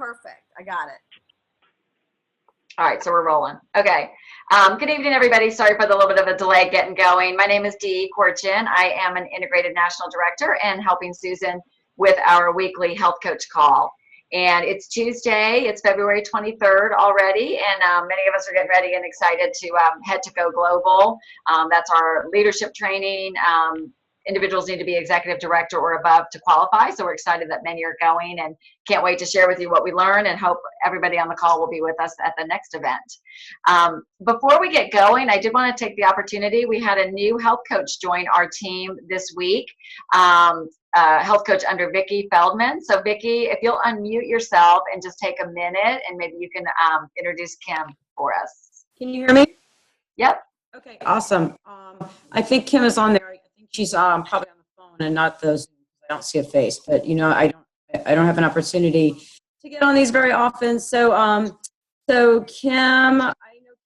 perfect. I got it. All right, so we're rolling. Okay. Good evening, everybody. Sorry for the little bit of a delay getting going. My name is Dee Korchin. I am an Integrated National Director and helping Susan with our weekly health coach call. And it's Tuesday. It's February 23rd already, and many of us are getting ready and excited to head to Go Global. That's our leadership training. Individuals need to be executive director or above to qualify. So we're excited that many are going and can't wait to share with you what we learn, and hope everybody on the call will be with us at the next event. Before we get going, I did want to take the opportunity. We had a new health coach join our team this week, health coach under Vicki Feldman. So Vicki, if you'll unmute yourself and just take a minute, and maybe you can introduce Kim for us. Can you hear me? Yep. Okay, awesome. I think Kim is on there. I think she's probably on the phone and not those. I don't see a face, but you know, I don't have an opportunity to get on these very often. So so Kim, I know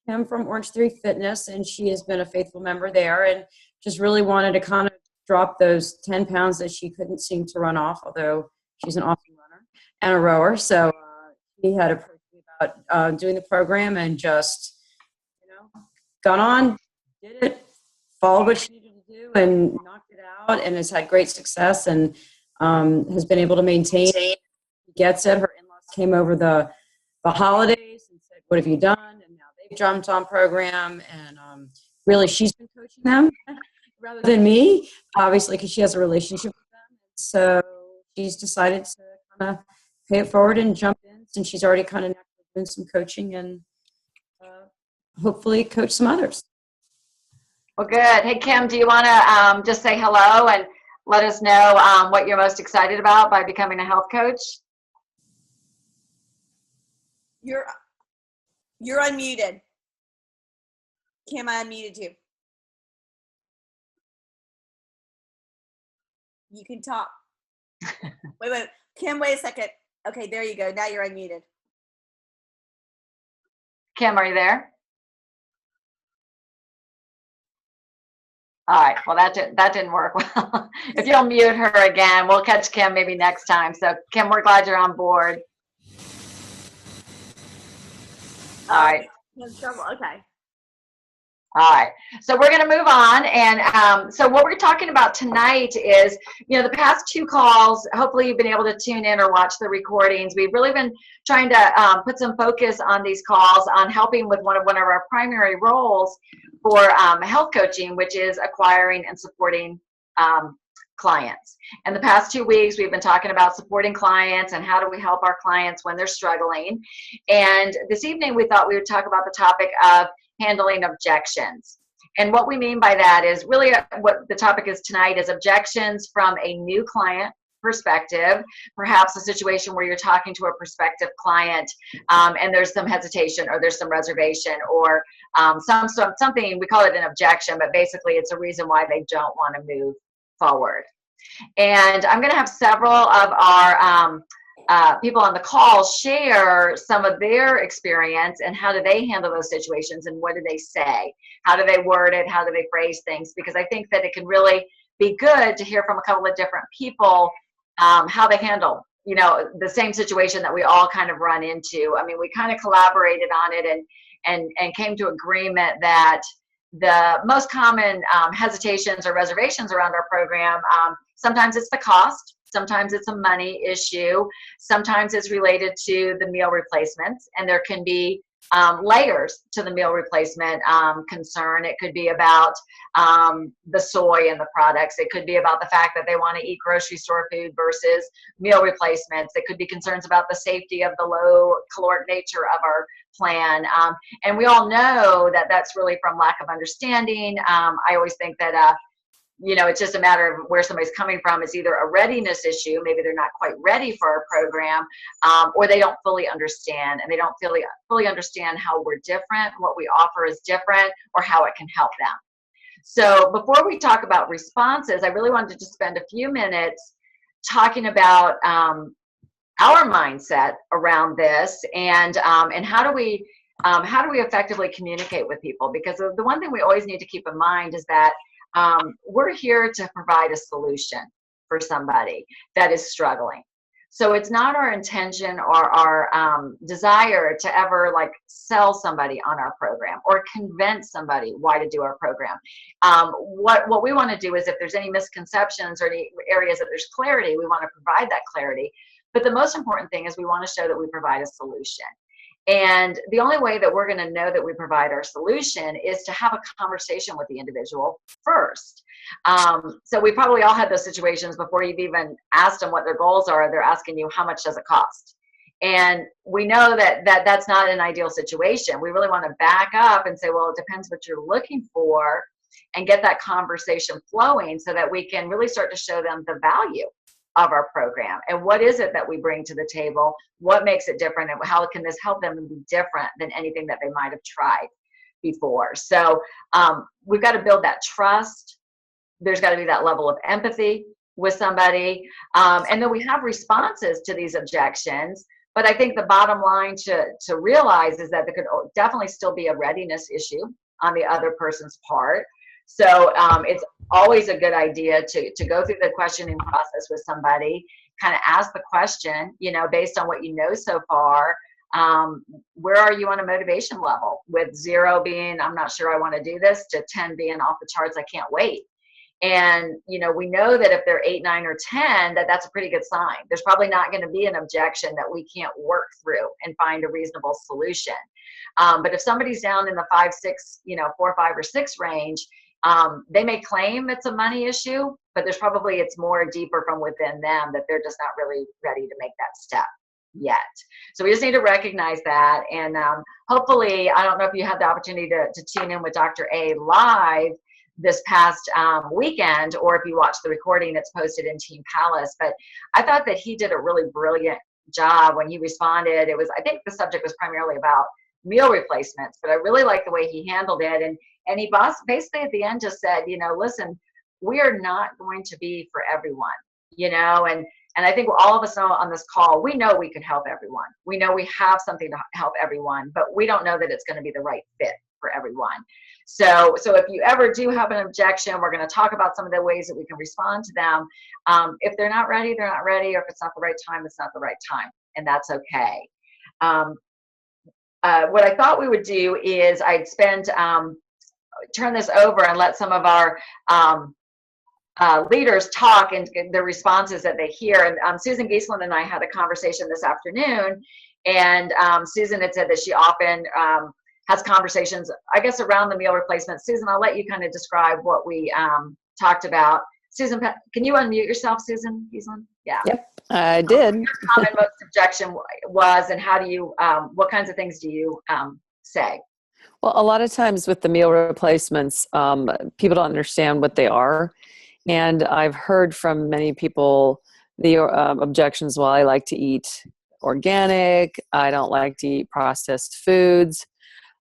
Kim from Orange 3 Fitness, and she has been a faithful member there, and just really wanted to kind of drop those 10 pounds that she couldn't seem to run off, although she's an awesome runner and a rower. So she had approached me about doing the program, and just, you know, got on, did it, followed what she needed to do, and knocked it out, and has had great success, and has been able to maintain. She gets it. Her in-laws came over the holidays and said, "What have you done?" And now they've jumped on program, and really she's been coaching them rather than me, obviously, because she has a relationship with them. So she's decided to kind of pay it forward and jump in, since she's already kind of doing some coaching, and hopefully coach some others. Well, good. Hey, Kim, do you want to just say hello and let us know what you're most excited about by becoming a health coach? You're unmuted. Kim, I unmuted you. You can talk. Wait. Kim, wait a second. Okay, there you go. Now you're unmuted. Kim, are you there? All right. Well, that didn't work well. If you'll mute her again, we'll catch Kim maybe next time. So, Kim, we're glad you're on board. All right. No trouble. Okay. All right, so we're going to move on, and so what we're talking about tonight is, you know, the past two calls, hopefully you've been able to tune in or watch the recordings. We've really been trying to put some focus on these calls on helping with one of our primary roles for health coaching, which is acquiring and supporting clients. And the past 2 weeks, we've been talking about supporting clients and how do we help our clients when they're struggling. And this evening, we thought we would talk about the topic of handling objections. And what we mean by that is really what the topic is tonight is objections from a new client perspective, perhaps a situation where you're talking to a prospective client and there's some hesitation or there's some reservation or something, we call it an objection, but basically it's a reason why they don't want to move forward. And I'm going to have several of our people on the call share some of their experience and how do they handle those situations and what do they say? How do they word it? How do they phrase things? Because I think that it can really be good to hear from a couple of different people how they handle, you know, the same situation that we all kind of run into. I mean, we kind of collaborated on it and came to agreement that the most common hesitations or reservations around our program, sometimes it's the cost. Sometimes it's a money issue. Sometimes it's related to the meal replacements, and there can be layers to the meal replacement concern. It could be about the soy in the products. It could be about the fact that they want to eat grocery store food versus meal replacements. It could be concerns about the safety of the low caloric nature of our plan. And we all know that that's really from lack of understanding. I always think that you know, it's just a matter of where somebody's coming from. It's either a readiness issue, maybe they're not quite ready for our program, or they don't fully understand, and they don't fully understand how we're different, what we offer is different, or how it can help them. So before we talk about responses, I really wanted to just spend a few minutes talking about our mindset around this, and how do we effectively communicate with people? Because the one thing we always need to keep in mind is that we're here to provide a solution for somebody that is struggling. So it's not our intention or our desire to ever like sell somebody on our program or convince somebody why to do our program. What we want to do is if there's any misconceptions or any areas that there's clarity, we want to provide that clarity. But the most important thing is we want to show that we provide a solution. And the only way that we're going to know that we provide our solution is to have a conversation with the individual first. So we probably all had those situations before you've even asked them what their goals are. They're asking you, how much does it cost? And we know that that's not an ideal situation. We really want to back up and say, well, it depends what you're looking for, and get that conversation flowing so that we can really start to show them the value of our program and what is it that we bring to the table, what makes it different, and how can this help them be different than anything that they might have tried before. So we've got to build that trust. There's got to be that level of empathy with somebody. And then we have responses to these objections. But I think the bottom line to realize is that there could definitely still be a readiness issue on the other person's part. So it's always a good idea to go through the questioning process with somebody, kind of ask the question, based on what you know so far, where are you on a motivation level, with 0 being, I'm not sure I want to do this, to 10 being off the charts, I can't wait. And, we know that if they're 8, 9, or 10, that's a pretty good sign. There's probably not going to be an objection that we can't work through and find a reasonable solution. But if somebody's down in the 5, 6, 4, 5, or 6 range, they may claim it's a money issue, but it's more deeper from within them that they're just not really ready to make that step yet. So we just need to recognize that. And hopefully, I don't know if you had the opportunity to tune in with Dr. A live this past weekend, or if you watched the recording, it's posted in Team Palace. But I thought that he did a really brilliant job when he responded. I think the subject was primarily about meal replacements, but I really like the way he handled it. And he basically at the end just said, listen, we are not going to be for everyone, and I think all of us know on this call, we know we can help everyone. We know we have something to help everyone, but we don't know that it's going to be the right fit for everyone. So if you ever do have an objection, we're going to talk about some of the ways that we can respond to them. If they're not ready, they're not ready. Or if it's not the right time, it's not the right time. And that's okay. What I thought we would do is I'd turn this over and let some of our leaders talk and the responses that they hear. And Susan Giesland and I had a conversation this afternoon, and Susan had said that she often has conversations, I guess, around the meal replacement. Susan, I'll let you kind of describe what we talked about. Susan, can you unmute yourself, Susan Giesland? Yeah. Yep, I did. Your common most objection was, and how do you, what kinds of things do you say? Well, a lot of times with the meal replacements, people don't understand what they are. And I've heard from many people the objections, well, I like to eat organic, I don't like to eat processed foods,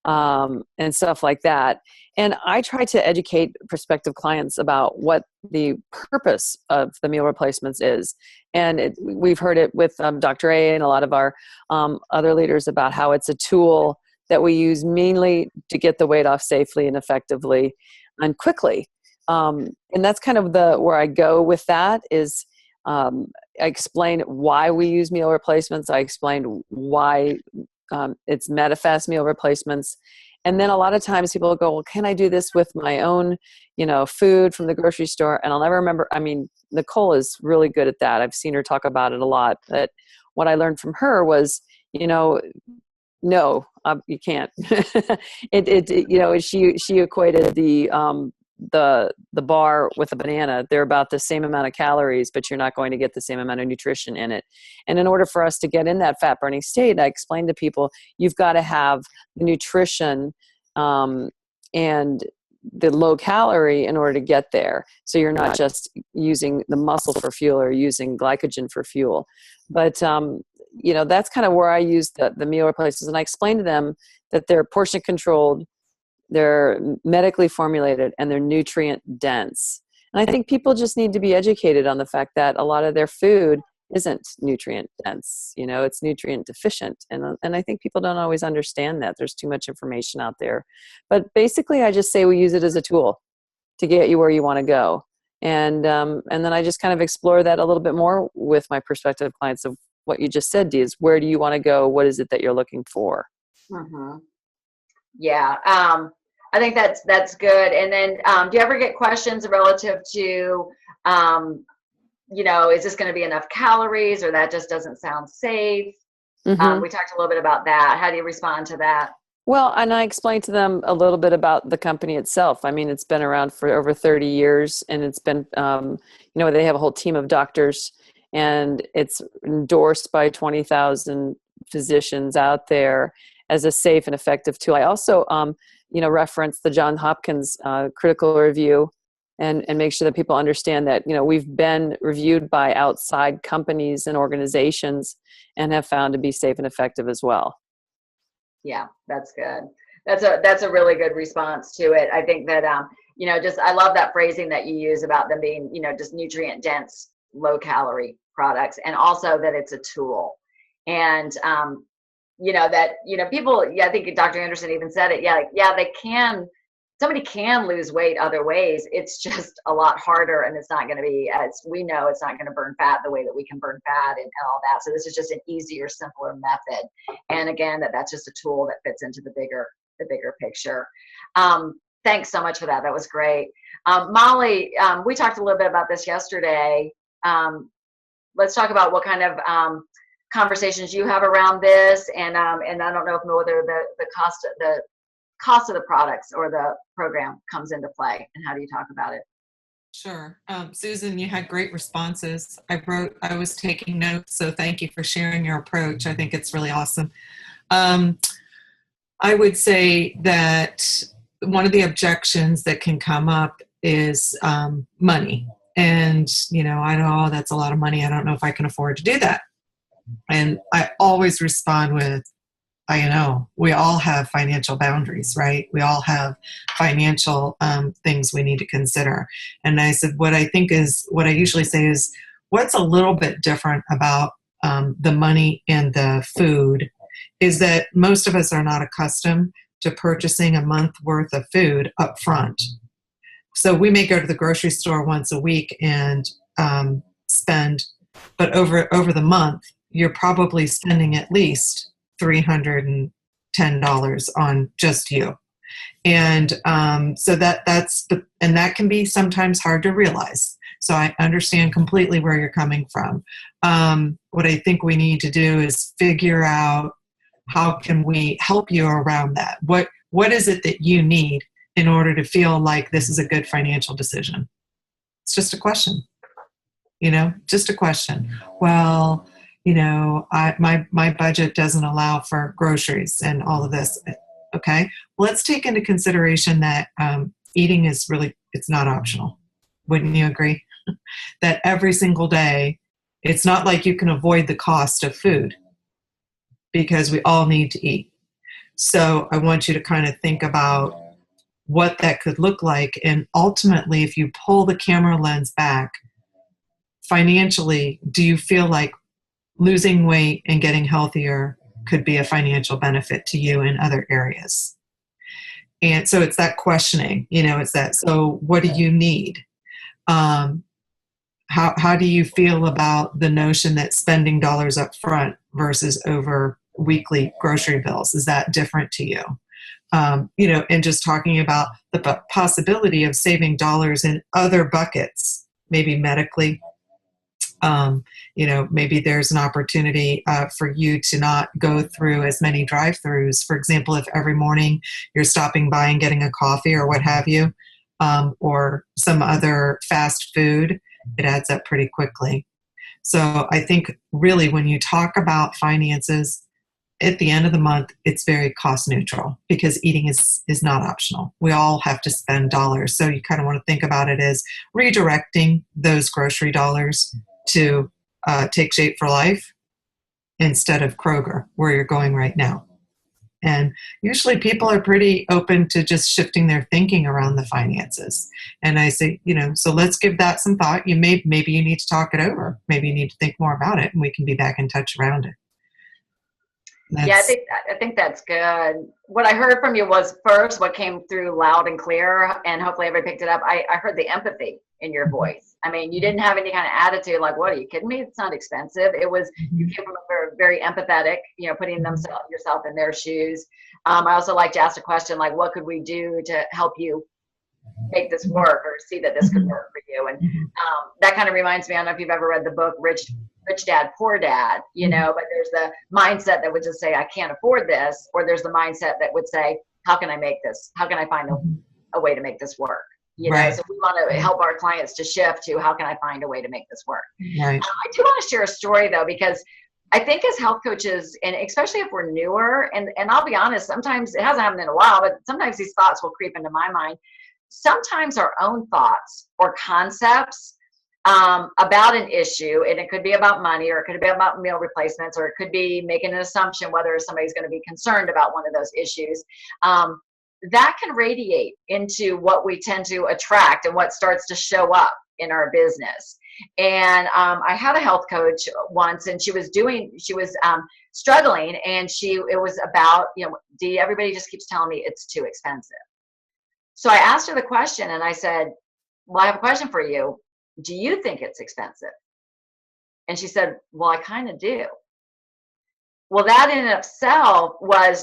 and stuff like that. And I try to educate prospective clients about what the purpose of the meal replacements is. And we've heard it with Dr. A and a lot of our other leaders about how it's a tool that we use mainly to get the weight off safely and effectively and quickly. And that's kind of where I go with that is I explain why we use meal replacements. I explained why it's Medifast meal replacements. And then a lot of times people go, well, can I do this with my own, food from the grocery store? And I'll never remember. I mean, Nicole is really good at that. I've seen her talk about it a lot. But what I learned from her was, no, you can't. She equated the bar with a banana. They're about the same amount of calories, but you're not going to get the same amount of nutrition in it. And in order for us to get in that fat burning state, I explained to people, you've got to have the nutrition and the low calorie in order to get there. So you're not just using the muscle for fuel or using glycogen for fuel. But that's kind of where I use the meal replacements. And I explained to them that they're portion controlled, they're medically formulated, and they're nutrient dense. And I think people just need to be educated on the fact that a lot of their food isn't nutrient dense. It's nutrient deficient. And I think people don't always understand that. There's too much information out there. But basically, I just say we use it as a tool to get you where you want to go. And then I just kind of explore that a little bit more with my prospective clients of what you just said, Dee, is where do you want to go? What is it that you're looking for? Mm-hmm. Yeah. I think that's good. And then, do you ever get questions relative to, is this going to be enough calories, or that just doesn't sound safe? Mm-hmm. We talked a little bit about that. How do you respond to that? Well, and I explained to them a little bit about the company itself. I mean, it's been around for over 30 years, and it's been, they have a whole team of doctors, and it's endorsed by 20,000 physicians out there as a safe and effective tool. I also, reference the Johns Hopkins critical review and make sure that people understand that, we've been reviewed by outside companies and organizations and have found to be safe and effective as well. Yeah, that's good. That's a really good response to it. I think that, I love that phrasing that you use about them being, just nutrient dense, low calorie products, and also that it's a tool. And, people, I think Dr. Anderson even said it. Somebody can lose weight other ways. It's just a lot harder, and it's not going to be, as we know, it's not going to burn fat the way that we can burn fat and all that. So this is just an easier, simpler method. And again, that's just a tool that fits into the bigger picture. Thanks so much for that. That was great. Molly, we talked a little bit about this yesterday. Let's talk about what kind of conversations you have around this, and I don't know whether the cost of the products or the program comes into play, and how do you talk about it? Sure. Susan, you had great responses. I was taking notes, so thank you for sharing your approach. I think it's really awesome. I would say that one of the objections that can come up is money. And, I know that's a lot of money. I don't know if I can afford to do that. And I always respond with, we all have financial boundaries, right? We all have financial things we need to consider. And I said, what I usually say is, what's a little bit different about the money and the food is that most of us are not accustomed to purchasing a month worth of food up front. So we may go to the grocery store once a week and spend, but over the month, you're probably spending at least $310 on just you. And so and that can be sometimes hard to realize. So I understand completely where you're coming from. What I think we need to do is figure out, how can we help you around that? What is it that you need in order to feel like this is a good financial decision? It's just a question, just a question. Well, my budget doesn't allow for groceries and all of this. Okay, well, let's take into consideration that eating is it's not optional. Wouldn't you agree? That every single day, it's not like you can avoid the cost of food, because we all need to eat. So I want you to kind of think about what that could look like. And ultimately, if you pull the camera lens back, financially, do you feel like losing weight and getting healthier could be a financial benefit to you in other areas? And so it's that questioning, it's that, so what do you need? How do you feel about the notion that spending dollars up front versus over weekly grocery bills? Is that different to you? And just talking about the possibility of saving dollars in other buckets, maybe medically. Maybe there's an opportunity for you to not go through as many drive-throughs. For example, if every morning you're stopping by and getting a coffee or what have you, or some other fast food, it adds up pretty quickly. So I think really when you talk about finances, at the end of the month, it's very cost neutral, because eating is not optional. We all have to spend dollars. So you kind of want to think about it as redirecting those grocery dollars to Take Shape for Life instead of Kroger, where you're going right now. And usually people are pretty open to just shifting their thinking around the finances. And I say, so let's give that some thought. Maybe you need to talk it over. Maybe you need to think more about it, and we can be back in touch around it. Yeah, I think that's good. What I heard from you was first what came through loud and clear, and hopefully everybody picked it up. I heard the empathy in your voice. I mean, you didn't have any kind of attitude like, "What, are you kidding me? It's not expensive." It was, you came from a very empathetic, putting yourself in their shoes. I also like to ask a question like, "What could we do to help you make this work or see that this could work for you?" And that kind of reminds me, I don't know if you've ever read the book Rich Dad, Poor Dad, but there's the mindset that would just say, I can't afford this. Or there's the mindset that would say, how can I make this? How can I find a way to make this work? Right. So we want to help our clients to shift to how can I find a way to make this work? Right. I do want to share a story though, because I think as health coaches, and especially if we're newer, and I'll be honest, sometimes it hasn't happened in a while, but sometimes these thoughts will creep into my mind. Sometimes our own thoughts or concepts about an issue, and it could be about money, or it could be about meal replacements, or it could be making an assumption whether somebody's going to be concerned about one of those issues, that can radiate into what we tend to attract and what starts to show up in our business. And I had a health coach once, and she was struggling, and it was about, Dee, everybody just keeps telling me it's too expensive. So I asked her the question, and I said, well, I have a question for you. Do you think it's expensive? And she said, well, I kind of do. Well, that in itself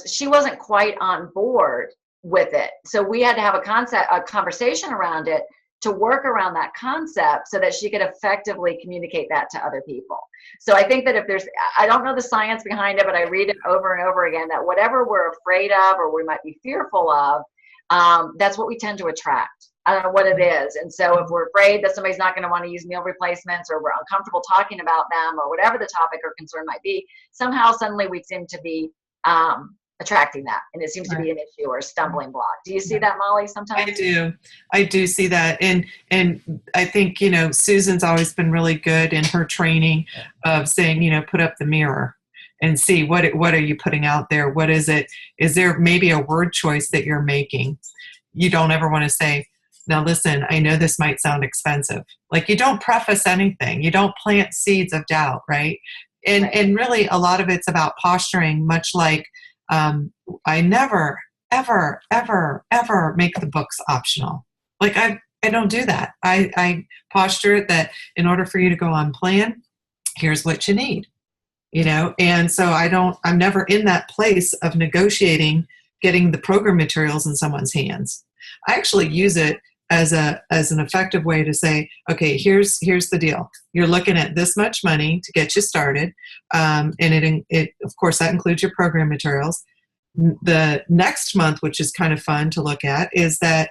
she wasn't quite on board with it. So we had to have a conversation around it to work around that concept so that she could effectively communicate that to other people. So I think that I don't know the science behind it, but I read it over and over again, that whatever we're afraid of or we might be fearful of, that's what we tend to attract. I don't know what it is. And so if we're afraid that somebody's not going to want to use meal replacements, or we're uncomfortable talking about them, or whatever the topic or concern might be, somehow suddenly we seem to be attracting that. And it seems to be an issue or a stumbling block. Do you see that, Molly, sometimes? I do see that. And I think, Susan's always been really good in her training of saying, put up the mirror and see what are you putting out there? What is it? Is there maybe a word choice that you're making? You don't ever want to say, now listen, I know this might sound expensive. Like, you don't preface anything. You don't plant seeds of doubt, right? And really a lot of it's about posturing, much like I never, ever, ever, ever make the books optional. Like I don't do that. I posture it that in order for you to go on plan, here's what you need. And so I'm never in that place of negotiating getting the program materials in someone's hands. I actually use it as an effective way to say, okay, here's the deal. You're looking at this much money to get you started. And it of course, that includes your program materials. The next month, which is kind of fun to look at, is that,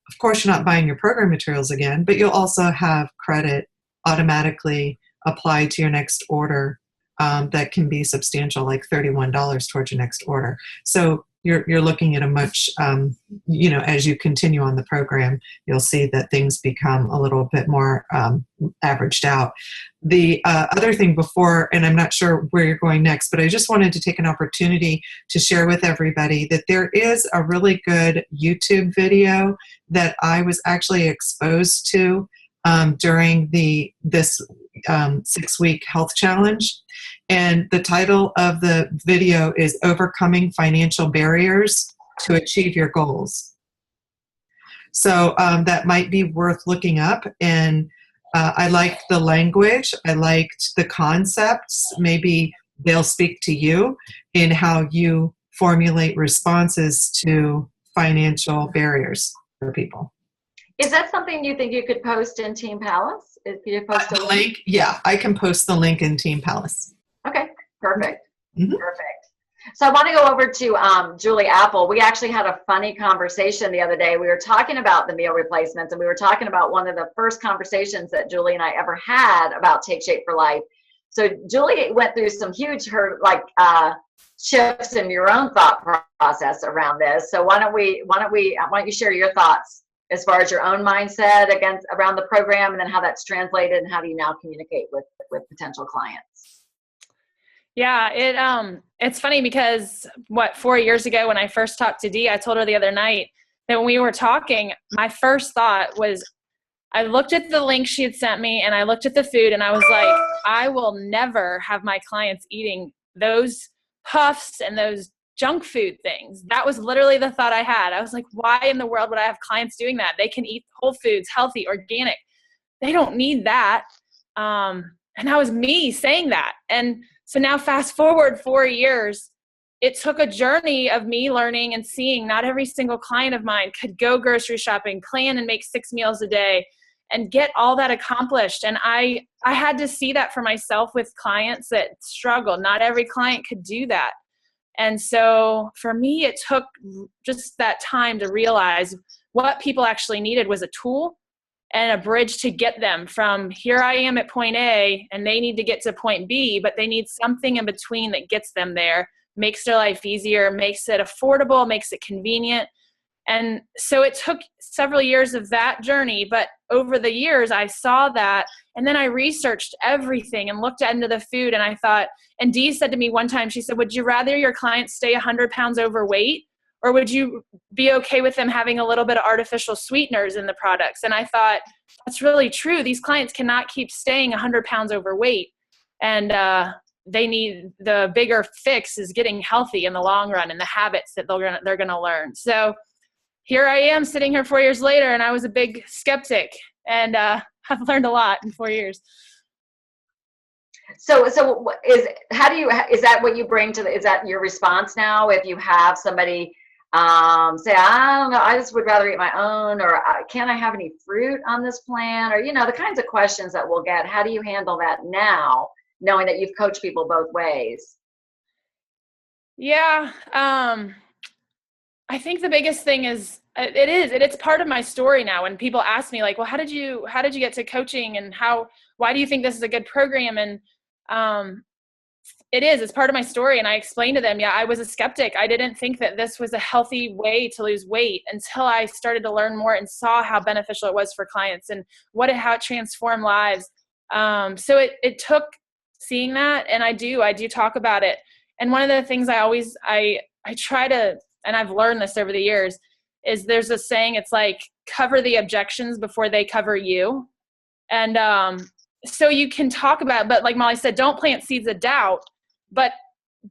of course, you're not buying your program materials again, but you'll also have credit automatically applied to your next order. That can be substantial, like $31 towards your next order. So you're looking at a much, as you continue on the program, you'll see that things become a little bit more averaged out. The other thing before, and I'm not sure where you're going next, but I just wanted to take an opportunity to share with everybody that there is a really good YouTube video that I was actually exposed to during this 6-week health challenge. And the title of the video is Overcoming Financial Barriers to Achieve Your Goals. So that might be worth looking up. And I liked the language. I liked the concepts. Maybe they'll speak to you in how you formulate responses to financial barriers for people. Is that something you think you could post in Team Palace? If you post a link? Yeah, I can post the link in Team Palace. Okay, perfect. Mm-hmm. Perfect. So I want to go over to Julie Apple. We actually had a funny conversation the other day. We were talking about the meal replacements, and we were talking about one of the first conversations that Julie and I ever had about Take Shape for Life. So Julie went through some huge shifts in your own thought process around this. So why don't you share your thoughts as far as your own mindset around the program, and then how that's translated, and how do you now communicate with potential clients? Yeah, it's funny because 4 years ago when I first talked to Dee, I told her the other night that when we were talking, my first thought was, I looked at the link she had sent me and I looked at the food and I was like, I will never have my clients eating those puffs and those junk food things. That was literally the thought I had. I was like, why in the world would I have clients doing that? They can eat whole foods, healthy, organic. They don't need that. And that was me saying that. And so now fast forward 4 years, it took a journey of me learning and seeing not every single client of mine could go grocery shopping, plan and make 6 meals a day and get all that accomplished. And I had to see that for myself with clients that struggled. Not every client could do that. And so for me, it took just that time to realize what people actually needed was a tool and a bridge to get them from here I am at point A and they need to get to point B, but they need something in between that gets them there, makes their life easier, makes it affordable, makes it convenient. And so it took several years of that journey, but over the years I saw that, and then I researched everything and looked into the food, and I thought, and Dee said to me one time, she said, would you rather your clients stay 100 pounds overweight, or would you be okay with them having a little bit of artificial sweeteners in the products? And I thought, that's really true. These clients cannot keep staying 100 pounds overweight, and they need, the bigger fix is getting healthy in the long run and the habits that they're gonna learn. So here I am sitting here 4 years later, and I was a big skeptic, and I've learned a lot in 4 years. So is that what you bring to is that your response now? If you have somebody say, I don't know, I just would rather eat my own, or can I have any fruit on this plan? Or, the kinds of questions that we'll get. How do you handle that now, knowing that you've coached people both ways? Yeah. I think the biggest thing is it's part of my story now. When people ask me like, well, how did you get to coaching, and why do you think this is a good program? And it's part of my story. And I explained to them, I was a skeptic. I didn't think that this was a healthy way to lose weight until I started to learn more and saw how beneficial it was for clients and how it transformed lives. So it took seeing that, and I do talk about it. And one of the things I try to, and I've learned this over the years, is there's a saying, it's like, cover the objections before they cover you. And so you can talk about, but like Molly said, don't plant seeds of doubt, but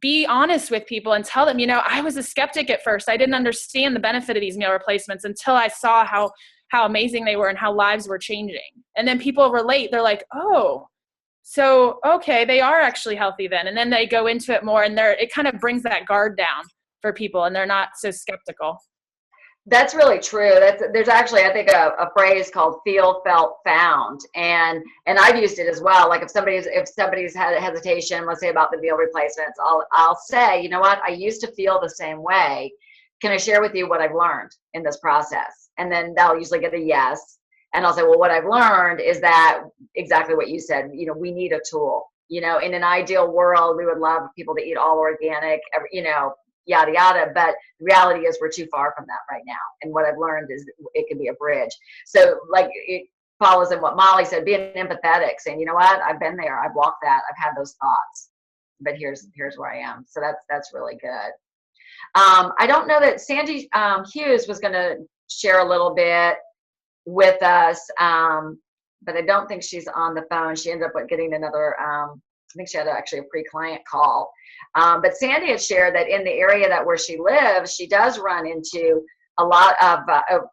be honest with people and tell them, I was a skeptic at first. I didn't understand the benefit of these meal replacements until I saw how amazing they were and how lives were changing. And then people relate. They're like, oh, so, okay, they are actually healthy then. And then they go into it more, and it kind of brings that guard down for people, and they're not so skeptical. That's really true. There's actually, I think, a phrase called feel, felt, found. And I've used it as well. Like if somebody's had a hesitation, let's say about the meal replacements, I'll say, you know what, I used to feel the same way. Can I share with you what I've learned in this process? And then they'll usually get a yes. And I'll say, well, what I've learned is that exactly what you said, we need a tool. In an ideal world, we would love people to eat all organic, yada, yada. But the reality is we're too far from that right now. And what I've learned is it can be a bridge. So like it follows in what Molly said, being empathetic, saying, you know what, I've been there, I've walked that, I've had those thoughts, but here's where I am. So that's really good. I don't know that Sandy Hughes was going to share a little bit with us, but I don't think she's on the phone. She ended up getting another, I think she had actually a pre-client call. But Sandy had shared that in the area where she lives, she does run into a lot of,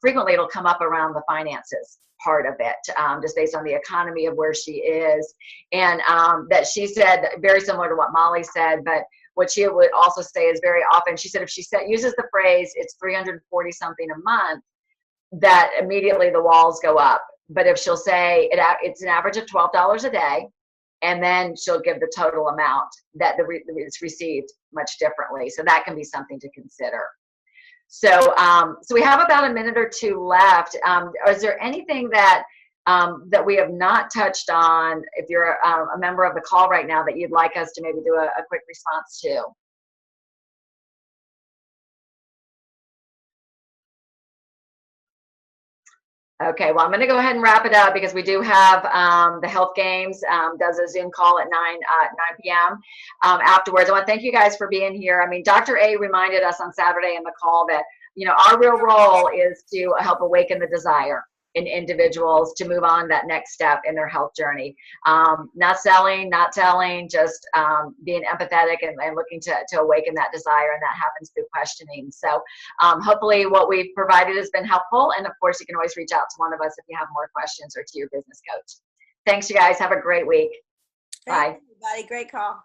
frequently it'll come up around the finances part of it, just based on the economy of where she is. And that she said, very similar to what Molly said, but what she would also say is very often, she said if she uses the phrase, it's 340 something a month, that immediately the walls go up. But if she'll say it's an average of $12 a day, and then she'll give the total amount that it's received much differently. So that can be something to consider. So so we have about a minute or two left. Is there anything that we have not touched on, if you're a member of the call right now, that you'd like us to maybe do a quick response to? Okay, well, I'm going to go ahead and wrap it up because we do have the Health Games does a Zoom call at 9 p.m. Afterwards. I want to thank you guys for being here. I mean, Dr. A reminded us on Saturday in the call that, our real role is to help awaken the desire. in individuals to move on that next step in their health journey. Not selling, not telling, just being empathetic and looking to awaken that desire, and that happens through questioning. So hopefully what we've provided has been helpful, and of course you can always reach out to one of us if you have more questions, or to your business coach. Thanks, you guys. Have a great week. Bye. Thanks, everybody. Great call.